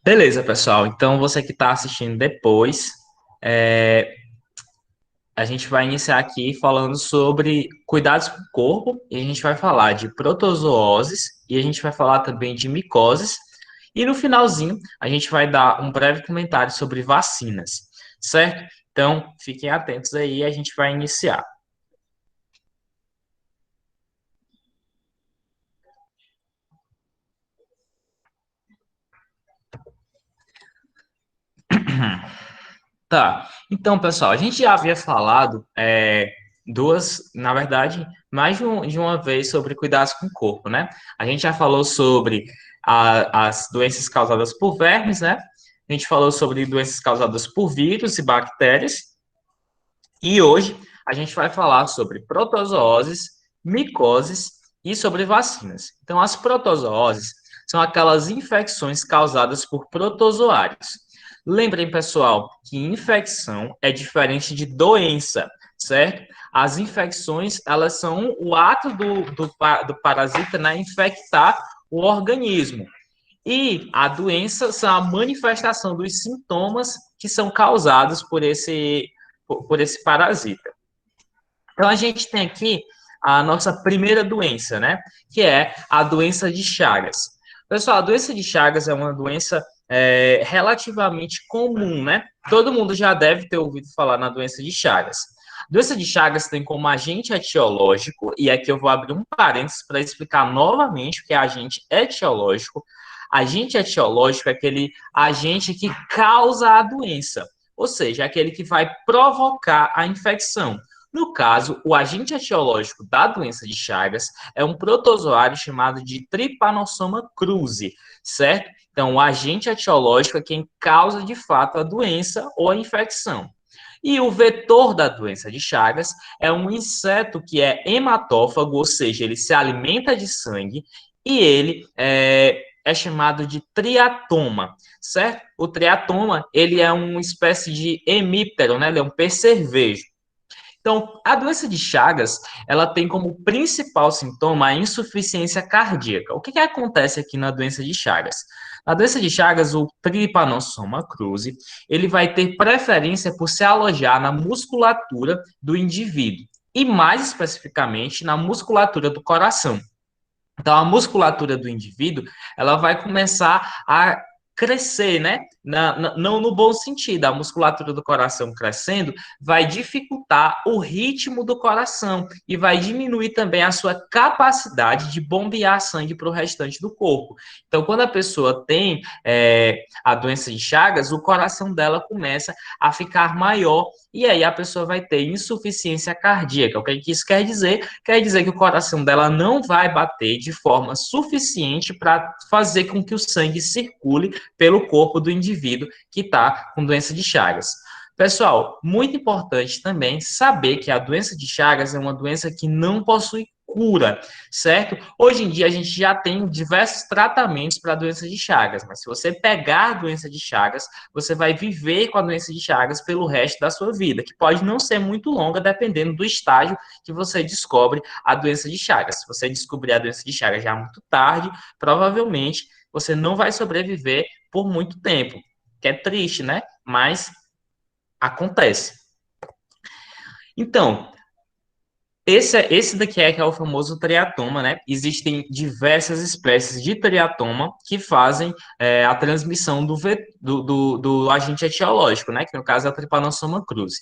Beleza, pessoal. Então, você que está assistindo depois, é, a gente vai iniciar aqui falando sobre cuidados com o corpo, e a gente vai falar de protozooses, e a gente vai falar também de micoses, e no finalzinho, a gente vai dar um breve comentário sobre vacinas, certo? Então, fiquem atentos aí, a gente vai iniciar. Tá. Então, pessoal, a gente já havia falado na verdade, mais de uma vez sobre cuidados com o corpo, né? A gente já falou sobre as doenças causadas por vermes, né? A gente falou sobre doenças causadas por vírus e bactérias. E hoje a gente vai falar sobre protozooses, micoses e sobre vacinas. Então, as protozooses são aquelas infecções causadas por protozoários. Lembrem, pessoal, que infecção é diferente de doença, certo? As infecções, elas são o ato do parasita, né, infectar o organismo. E a doença são a manifestação dos sintomas que são causados por esse parasita. Então, a gente tem aqui a nossa primeira doença, né? Que é a doença de Chagas. Pessoal, a doença de Chagas é uma doença relativamente comum, né? Todo mundo já deve ter ouvido falar na doença de Chagas. A doença de Chagas tem como agente etiológico, e aqui eu vou abrir um parênteses para explicar novamente o que é agente etiológico. Agente etiológico é aquele agente que causa a doença, ou seja, é aquele que vai provocar a infecção. No caso, o agente etiológico da doença de Chagas é um protozoário chamado de Trypanosoma cruzi, certo? Então, o agente etiológico é quem causa de fato a doença ou a infecção. E o vetor da doença de Chagas é um inseto que é hematófago, ou seja, ele se alimenta de sangue e ele é chamado de triatoma, certo? O triatoma, ele é uma espécie de hemíptero, né? Ele é um percevejo. Então, a doença de Chagas, ela tem como principal sintoma a insuficiência cardíaca. O que que acontece aqui na doença de Chagas? Na doença de Chagas, o Trypanosoma cruzi, ele vai ter preferência por se alojar na musculatura do indivíduo, e mais especificamente na musculatura do coração. Então, a musculatura do indivíduo, ela vai começar a crescer, né? Não no bom sentido. A musculatura do coração crescendo vai dificultar o ritmo do coração e vai diminuir também a sua capacidade de bombear sangue para o restante do corpo. Então, quando a pessoa tem a doença de Chagas, o coração dela começa a ficar maior e aí a pessoa vai ter insuficiência cardíaca. O que isso quer dizer? Quer dizer que o coração dela não vai bater de forma suficiente para fazer com que o sangue circule pelo corpo do indivíduo que está com doença de Chagas. Pessoal, muito importante também saber que a doença de Chagas é uma doença que não possui cura, certo? Hoje em dia a gente já tem diversos tratamentos para a doença de Chagas, mas se você pegar a doença de Chagas, você vai viver com a doença de Chagas pelo resto da sua vida, que pode não ser muito longa, dependendo do estágio que você descobre a doença de Chagas. Se você descobrir a doença de Chagas já muito tarde, provavelmente você não vai sobreviver por muito tempo, que é triste, né? Mas acontece. Então, esse daqui que é o famoso triatoma, né? Existem diversas espécies de triatoma que fazem a transmissão do agente etiológico, né? Que no caso é a Trypanosoma cruzi.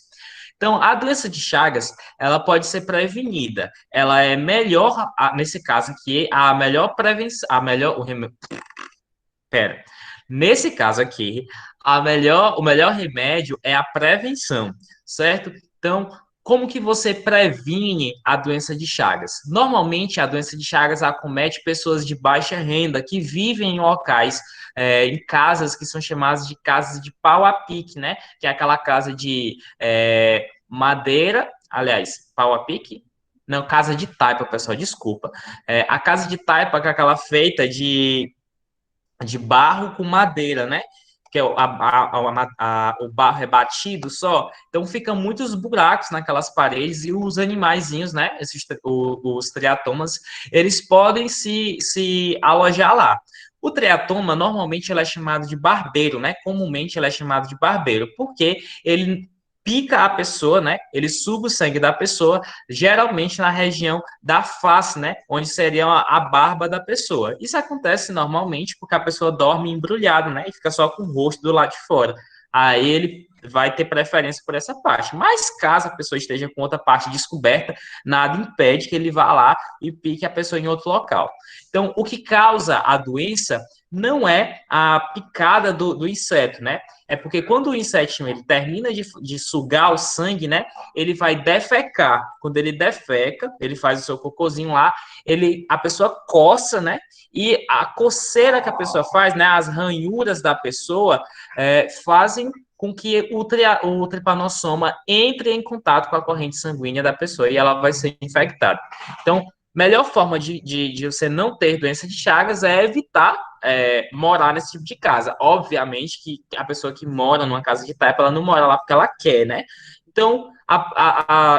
Então, a doença de Chagas, ela pode ser prevenida. Ela é melhor, nesse caso aqui, a melhor prevenção, pera. Nesse caso aqui, o melhor remédio é a prevenção, certo? Então, como que você previne a doença de Chagas? Normalmente, a doença de Chagas acomete pessoas de baixa renda que vivem em locais, em casas que são chamadas de casas de pau a pique, né? Que é aquela casa de madeira, aliás, pau a pique? Não, casa de taipa, pessoal, desculpa. A casa de taipa, que é aquela feita de barro com madeira, né? Que é o barro é batido só, então fica muitos buracos naquelas paredes e os animaizinhos, né? Os triatomas, eles podem se alojar lá. O teratoma, normalmente, ele é chamado de barbeiro, né? Comumente, ele é chamado de barbeiro, porque ele pica a pessoa, né? Ele suga o sangue da pessoa, geralmente na região da face, né? Onde seria a barba da pessoa. Isso acontece normalmente porque a pessoa dorme embrulhada, né? E fica só com o rosto do lado de fora. Aí ele vai ter preferência por essa parte. Mas caso a pessoa esteja com outra parte descoberta, nada impede que ele vá lá e pique a pessoa em outro local. Então, o que causa a doença não é a picada do inseto, né? É porque quando o insetinho ele termina de sugar o sangue, né? Ele vai defecar. Quando ele defeca, ele faz o seu cocôzinho lá, a pessoa coça, né? E a coceira que a pessoa faz, né? As ranhuras da pessoa fazem com que o tripanossoma entre em contato com a corrente sanguínea da pessoa e ela vai ser infectada. Então, melhor forma de você não ter doença de Chagas é evitar morar nesse tipo de casa. Obviamente que a pessoa que mora numa casa de taipa, ela não mora lá porque ela quer, né? Então,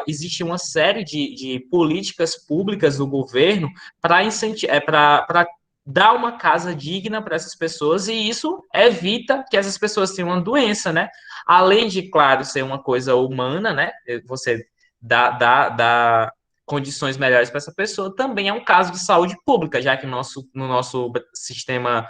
existe uma série de políticas públicas do governo para incentivar, para dar uma casa digna para essas pessoas, e isso evita que essas pessoas tenham uma doença, né? Além de, claro, ser uma coisa humana, né? Você dá condições melhores para essa pessoa, também é um caso de saúde pública, já que no nosso sistema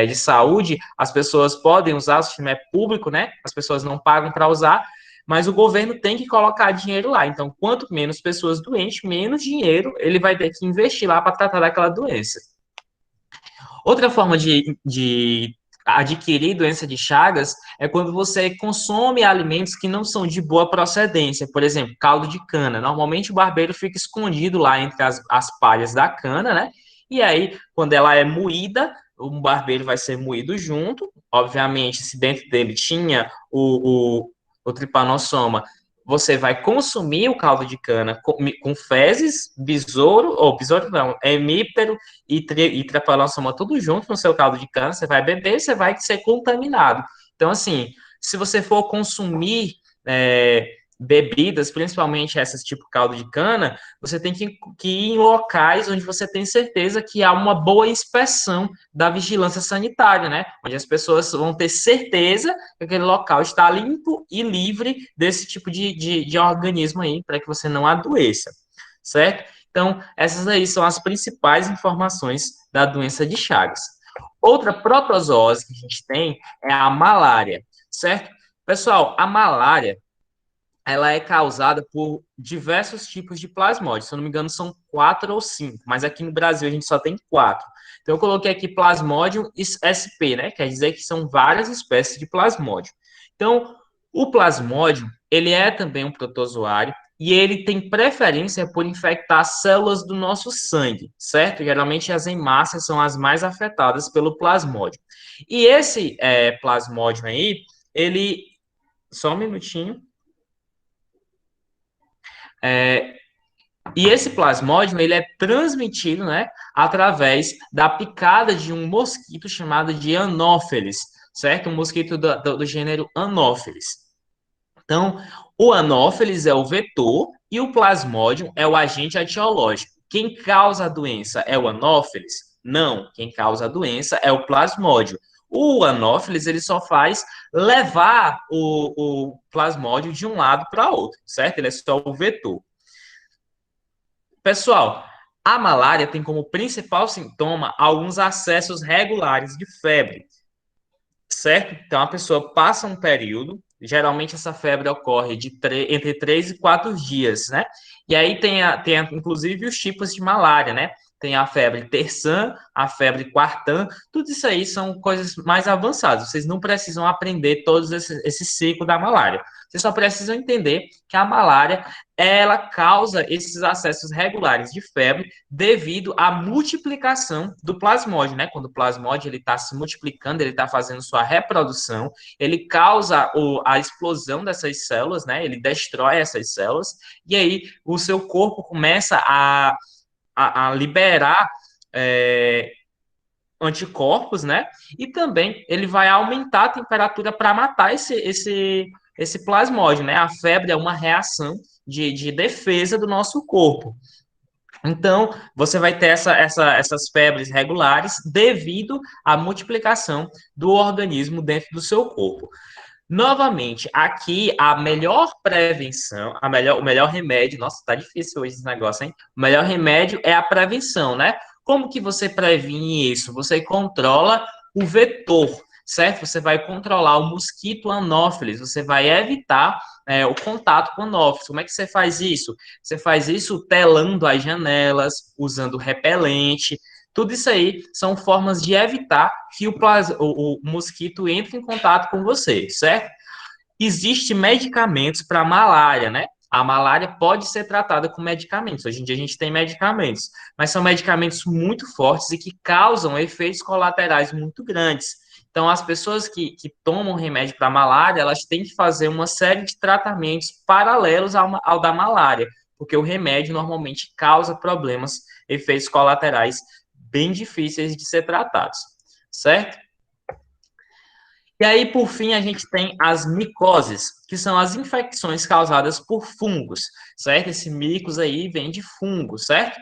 de saúde, as pessoas podem usar, o sistema é público, né? As pessoas não pagam para usar, mas o governo tem que colocar dinheiro lá. Então, quanto menos pessoas doentes, menos dinheiro ele vai ter que investir lá para tratar daquela doença. Outra forma de adquirir doença de Chagas é quando você consome alimentos que não são de boa procedência, por exemplo, caldo de cana. Normalmente o barbeiro fica escondido lá entre as palhas da cana, né? E aí, quando ela é moída, o barbeiro vai ser moído junto. Obviamente, se dentro dele tinha o tripanossoma, você vai consumir o caldo de cana com fezes, besouro não, hemíptero e tripanossoma tudo junto no seu caldo de cana, você vai beber, você vai ser contaminado. Então, assim, se você for consumir bebidas, principalmente essas tipo caldo de cana, você tem que ir em locais onde você tem certeza que há uma boa inspeção da vigilância sanitária, né? Onde as pessoas vão ter certeza que aquele local está limpo e livre desse tipo de organismo aí, para que você não adoeça, certo? Então, essas aí são as principais informações da doença de Chagas. Outra protozoose que a gente tem é a malária, certo? Pessoal, a malária, ela é causada por diversos tipos de plasmódio. Se eu não me engano, são 4 ou 5, mas aqui no Brasil a gente só tem 4. Então, eu coloquei aqui Plasmodium SP, né? Quer dizer que são várias espécies de plasmódio. Então, o plasmódio, ele é também um protozoário e ele tem preferência por infectar células do nosso sangue, certo? Geralmente as hemácias são as mais afetadas pelo plasmódio. E esse plasmódio aí, ele... Só um minutinho. É, e esse plasmódio, ele é transmitido, né, através da picada de um mosquito chamado de Anopheles, certo? Um mosquito do gênero Anopheles. Então, o Anopheles é o vetor e o plasmódio é o agente etiológico. Quem causa a doença é o Anopheles? Não, quem causa a doença é o plasmódio. O Anopheles, ele só faz levar o plasmódio de um lado para outro, certo? Ele é só o vetor. Pessoal, a malária tem como principal sintoma alguns acessos regulares de febre, certo? Então, a pessoa passa um período, geralmente essa febre ocorre entre 3 e 4 dias, né? E aí inclusive os tipos de malária, né? Tem a febre terçã, a febre quartã, tudo isso aí são coisas mais avançadas. Vocês não precisam aprender todos esse ciclo da malária. Vocês só precisam entender que a malária, ela causa esses acessos regulares de febre devido à multiplicação do plasmódio, né? Quando o plasmódio ele está se multiplicando, ele está fazendo sua reprodução, ele causa a explosão dessas células, né? Ele destrói essas células e aí o seu corpo começa a liberar anticorpos, né? E também ele vai aumentar a temperatura para matar esse plasmódio, né? A febre é uma reação de defesa do nosso corpo. Então, você vai ter essas febres regulares devido à multiplicação do organismo dentro do seu corpo. Novamente, aqui a melhor prevenção, o melhor remédio, nossa, tá difícil hoje esse negócio, hein? O melhor remédio é a prevenção, né? Como que você previne isso? Você controla o vetor, certo? Você vai controlar o mosquito anófeles, você vai evitar o contato com anófeles. Como é que você faz isso? Você faz isso telando as janelas, usando repelente. Tudo isso aí são formas de evitar que o mosquito entre em contato com você, certo? Existem medicamentos para malária, né? A malária pode ser tratada com medicamentos. Hoje em dia a gente tem medicamentos, mas são medicamentos muito fortes e que causam efeitos colaterais muito grandes. Então, as pessoas que tomam remédio para malária, elas têm que fazer uma série de tratamentos paralelos ao da malária, porque o remédio normalmente causa problemas, efeitos colaterais bem difíceis de ser tratados, certo? E aí, por fim, a gente tem as micoses, que são as infecções causadas por fungos, certo? Esse micos aí vem de fungo, certo?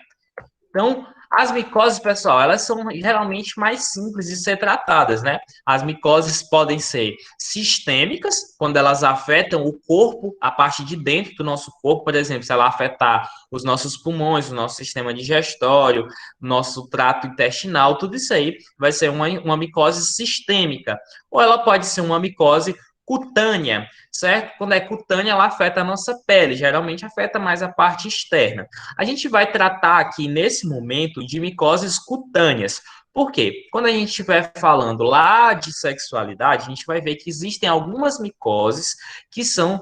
Então, as micoses, pessoal, elas são geralmente mais simples de ser tratadas, né? As micoses podem ser sistêmicas, quando elas afetam o corpo, a parte de dentro do nosso corpo, por exemplo, se ela afetar os nossos pulmões, o nosso sistema digestório, nosso trato intestinal, tudo isso aí vai ser uma micose sistêmica. Ou ela pode ser uma micose cutânea, certo? Quando é cutânea, ela afeta a nossa pele, geralmente afeta mais a parte externa. A gente vai tratar aqui nesse momento de micoses cutâneas. Por quê? Quando a gente estiver falando lá de sexualidade, a gente vai ver que existem algumas micoses que são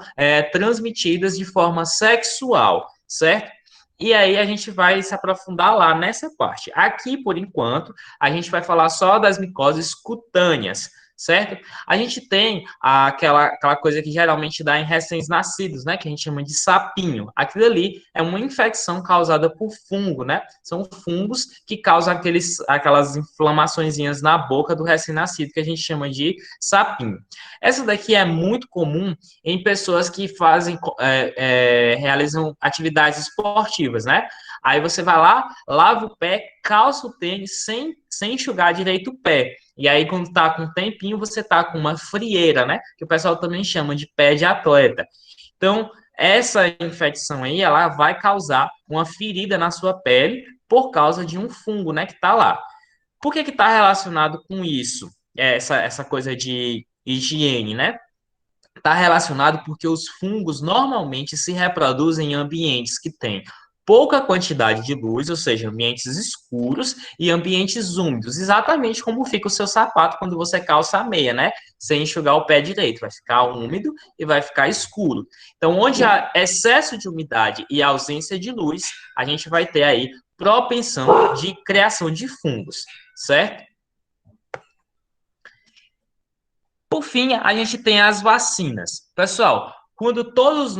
transmitidas de forma sexual, certo? E aí a gente vai se aprofundar lá nessa parte. Aqui, por enquanto, a gente vai falar só das micoses cutâneas, certo? A gente tem aquela coisa que geralmente dá em recém-nascidos, né? Que a gente chama de sapinho. Aquilo ali é uma infecção causada por fungo, né? São fungos que causam aquelas inflamaçõezinhas na boca do recém-nascido, que a gente chama de sapinho. Essa daqui é muito comum em pessoas que realizam atividades esportivas, né? Aí você vai lá, lava o pé, calça o tênis sem enxugar direito o pé. E aí, quando tá com um tempinho, você tá com uma frieira, né? Que o pessoal também chama de pé de atleta. Então, essa infecção aí, ela vai causar uma ferida na sua pele por causa de um fungo, né? Que tá lá. Por que que tá relacionado com isso? Essa coisa de higiene, né? Está relacionado porque os fungos normalmente se reproduzem em ambientes que têm pouca quantidade de luz, ou seja, ambientes escuros e ambientes úmidos, exatamente como fica o seu sapato quando você calça a meia, né? Sem enxugar o pé direito, vai ficar úmido e vai ficar escuro. Então, onde há excesso de umidade e ausência de luz, a gente vai ter aí propensão de criação de fungos, certo? Por fim, a gente tem as vacinas. Pessoal, quando todas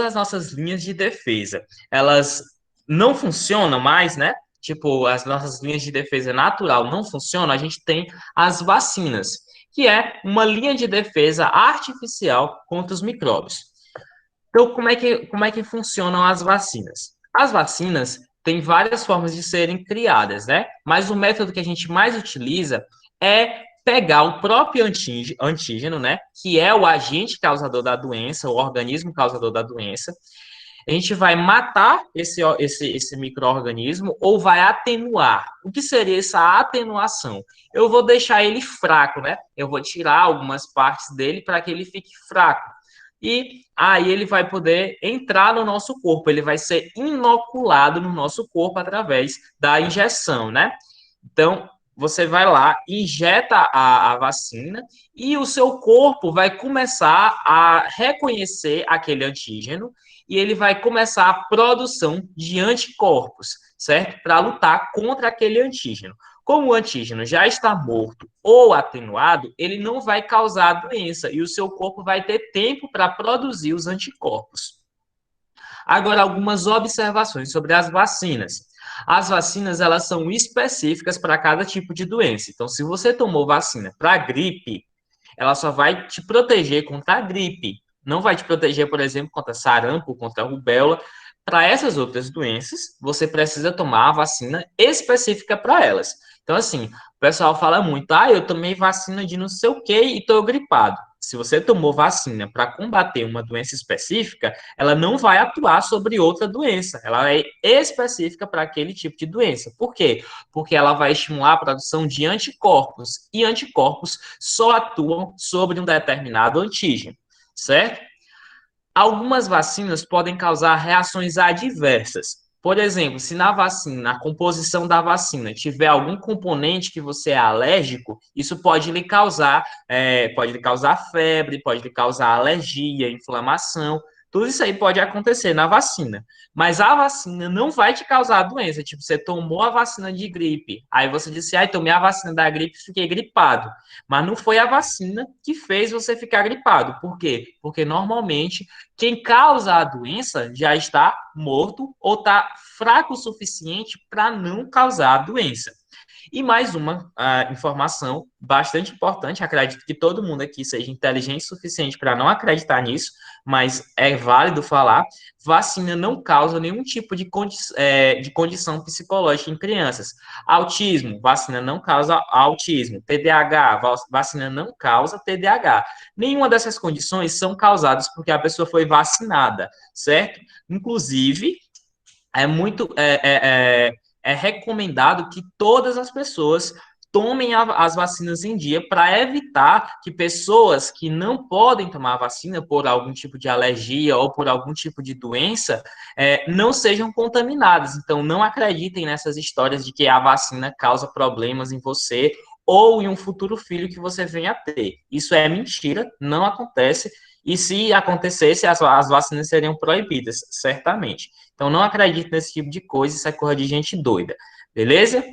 as nossas linhas de defesa, elas não funcionam mais, né? Tipo, as nossas linhas de defesa natural não funcionam, a gente tem as vacinas, que é uma linha de defesa artificial contra os micróbios. Então, como é que funcionam as vacinas? As vacinas têm várias formas de serem criadas, né? Mas o método que a gente mais utiliza é pegar o próprio antígeno, né? Que é o agente causador da doença, o organismo causador da doença. A gente vai matar esse microorganismo ou vai atenuar. O que seria essa atenuação? Eu vou deixar ele fraco, né? Eu vou tirar algumas partes dele para que ele fique fraco. E aí ele vai poder entrar no nosso corpo, ele vai ser inoculado no nosso corpo através da injeção, né? Então, você vai lá, injeta a vacina e o seu corpo vai começar a reconhecer aquele antígeno e ele vai começar a produção de anticorpos, certo? Para lutar contra aquele antígeno. Como o antígeno já está morto ou atenuado, ele não vai causar a doença e o seu corpo vai ter tempo para produzir os anticorpos. Agora, algumas observações sobre as vacinas. As vacinas, elas são específicas para cada tipo de doença. Então, se você tomou vacina para gripe, ela só vai te proteger contra a gripe. Não vai te proteger, por exemplo, contra sarampo, contra a rubéola, para essas outras doenças, você precisa tomar a vacina específica para elas. Então, assim, o pessoal fala muito, eu tomei vacina de não sei o que e estou gripado. Se você tomou vacina para combater uma doença específica, ela não vai atuar sobre outra doença. Ela é específica para aquele tipo de doença. Por quê? Porque ela vai estimular a produção de anticorpos. E anticorpos só atuam sobre um determinado antígeno, certo? Algumas vacinas podem causar reações adversas. Por exemplo, se na vacina, na composição da vacina, tiver algum componente que você é alérgico, isso pode lhe causar febre, pode lhe causar alergia, inflamação. Tudo isso aí pode acontecer na vacina. Mas a vacina não vai te causar doença. Tipo, você tomou a vacina de gripe, aí você disse, tomei a vacina da gripe e fiquei gripado. Mas não foi a vacina que fez você ficar gripado. Por quê? Porque normalmente quem causa a doença já está morto ou está fraco o suficiente para não causar a doença. E mais uma informação bastante importante, acredito que todo mundo aqui seja inteligente o suficiente para não acreditar nisso, mas é válido falar, vacina não causa nenhum tipo de condição psicológica em crianças. Autismo, vacina não causa autismo. TDAH, vacina não causa TDAH. Nenhuma dessas condições são causadas porque a pessoa foi vacinada, certo? Inclusive, é muito é recomendado que todas as pessoas tomem as vacinas em dia para evitar que pessoas que não podem tomar a vacina por algum tipo de alergia ou por algum tipo de doença não sejam contaminadas. Então, não acreditem nessas histórias de que a vacina causa problemas em você ou em um futuro filho que você venha a ter. Isso é mentira, não acontece. E se acontecesse, as vacinas seriam proibidas, certamente. Então, não acredite nesse tipo de coisa, isso é coisa de gente doida. Beleza?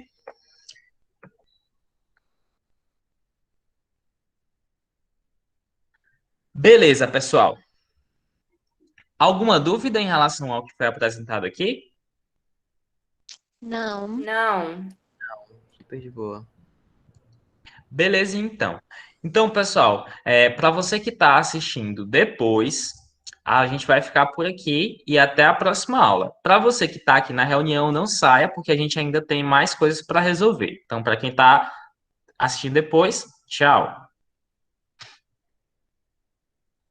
Beleza, pessoal. Alguma dúvida em relação ao que foi apresentado aqui? Não. Não. Super de boa. Beleza, então. Então, pessoal, para você que está assistindo depois, a gente vai ficar por aqui e até a próxima aula. Para você que está aqui na reunião, não saia, porque a gente ainda tem mais coisas para resolver. Então, para quem está assistindo depois, tchau.